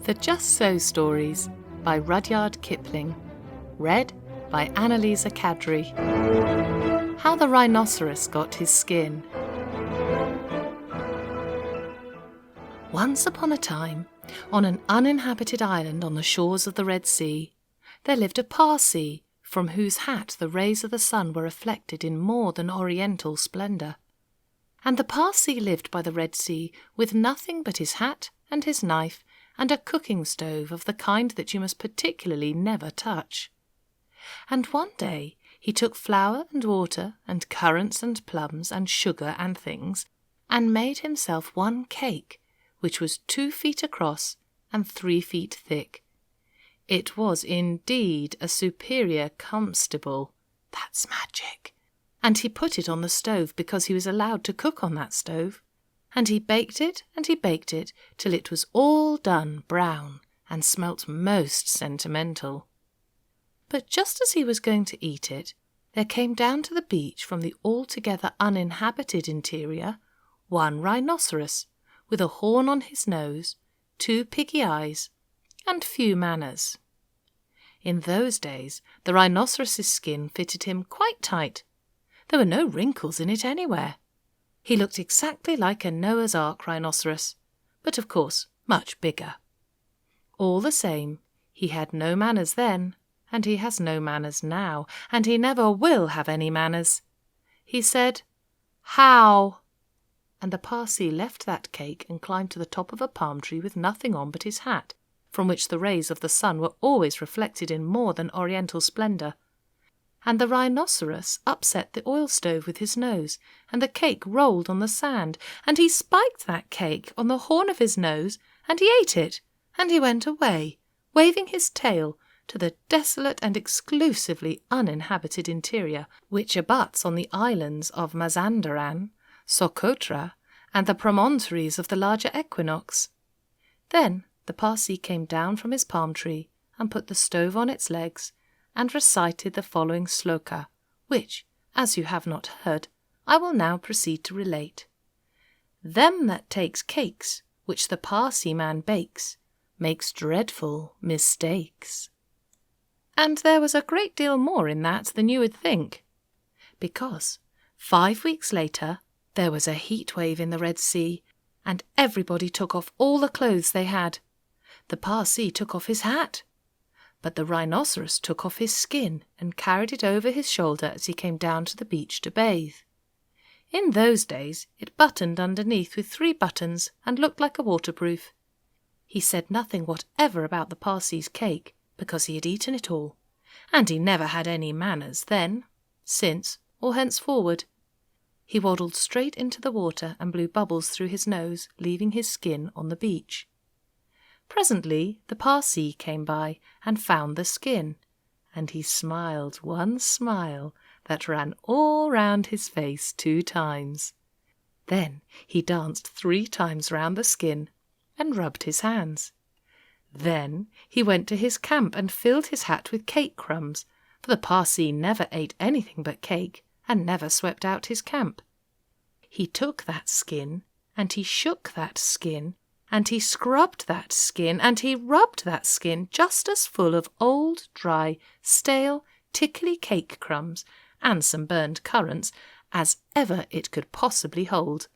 The Just So Stories by Rudyard Kipling. Read by Anne-Lise Kadri. How the Rhinoceros Got His Skin. Once upon a time, on an uninhabited island on the shores of the Red Sea, there lived a Parsee from whose hat the rays of the sun were reflected in more than oriental splendour. And the Parsee lived by the Red Sea with nothing but his hat and his knife and a cooking stove of the kind that you must particularly never touch. And one day he took flour and water and currants and plums and sugar and things, and made himself one cake, which was 2 feet across and 3 feet thick. It was indeed a superior comestible. That's magic. And he put it on the stove because he was allowed to cook on that stove. And he baked it till it was all done brown and smelt most sentimental. But just as he was going to eat it, there came down to the beach from the altogether uninhabited interior one rhinoceros, with a horn on his nose, 2 piggy eyes, and few manners. In those days the rhinoceros's skin fitted him quite tight. There were no wrinkles in it anywhere. He looked exactly like a Noah's Ark rhinoceros, but of course much bigger. All the same, he had no manners then, and he has no manners now, and he never will have any manners. He said, "How?" And the Parsee left that cake and climbed to the top of a palm tree with nothing on but his hat, from which the rays of the sun were always reflected in more than oriental splendour. And the rhinoceros upset the oil stove with his nose, and the cake rolled on the sand, and he spiked that cake on the horn of his nose, and he ate it, and he went away, waving his tail to the desolate and exclusively uninhabited interior, which abuts on the islands of Mazandaran, Socotra, and the promontories of the larger equinox. Then the Parsee came down from his palm tree and put the stove on its legs, and recited the following sloka, which, as you have not heard, I will now proceed to relate. Them that takes cakes, which the Parsee man bakes, makes dreadful mistakes. And there was a great deal more in that than you would think, because 5 weeks later there was a heat wave in the Red Sea, and everybody took off all the clothes they had. The Parsee took off his hat, but the rhinoceros took off his skin and carried it over his shoulder as he came down to the beach to bathe. In those days it buttoned underneath with 3 buttons and looked like a waterproof. He said nothing whatever about the Parsee's cake, because he had eaten it all, and he never had any manners then, since, or henceforward. He waddled straight into the water and blew bubbles through his nose, leaving his skin on the beach. Presently the Parsee came by and found the skin, and he smiled one smile that ran all round his face 2 times. Then he danced 3 times round the skin and rubbed his hands. Then he went to his camp and filled his hat with cake crumbs, for the Parsee never ate anything but cake and never swept out his camp. He took that skin, and he shook that skin, and he scrubbed that skin, and he rubbed that skin just as full of old, dry, stale, tickly cake crumbs and some burned currants as ever it could possibly hold.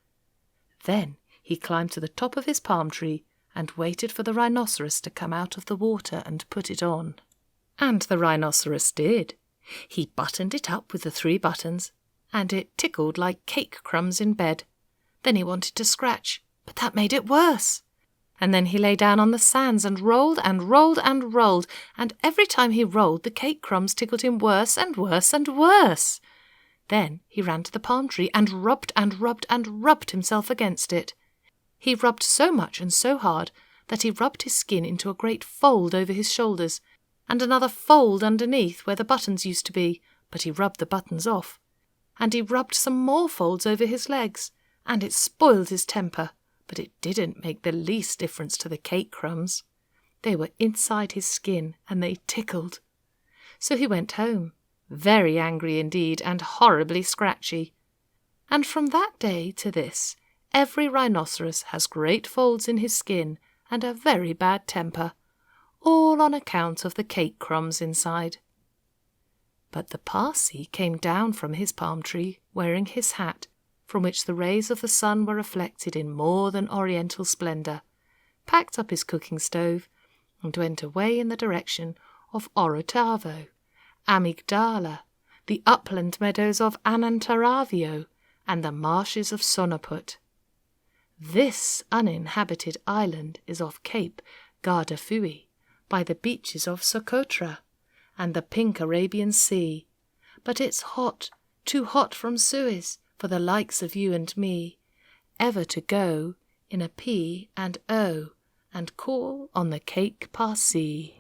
Then he climbed to the top of his palm tree and waited for the rhinoceros to come out of the water and put it on. And the rhinoceros did. He buttoned it up with the 3 buttons, and it tickled like cake crumbs in bed. Then he wanted to scratch, but that made it worse. And then he lay down on the sands and rolled and rolled and rolled, and every time he rolled the cake crumbs tickled him worse and worse and worse. Then he ran to the palm tree and rubbed and rubbed and rubbed himself against it. He rubbed so much and so hard that he rubbed his skin into a great fold over his shoulders, and another fold underneath where the buttons used to be, but he rubbed the buttons off. And he rubbed some more folds over his legs, and it spoiled his temper, but it didn't make the least difference to the cake crumbs. They were inside his skin, and they tickled. So he went home, very angry indeed, and horribly scratchy. And from that day to this, every rhinoceros has great folds in his skin and a very bad temper, all on account of the cake crumbs inside. But the Parsee came down from his palm tree, wearing his hat, from which the rays of the sun were reflected in more than oriental splendour, packed up his cooking stove, and went away in the direction of Orotavo, Amygdala, the upland meadows of Anantaravio, and the marshes of Sonaput. This uninhabited island is off Cape Gardafui, by the beaches of Socotra and the pink Arabian Sea, but it's hot, too hot from Suez for the likes of you and me, ever to go in a P and O and call on the cake Parsee.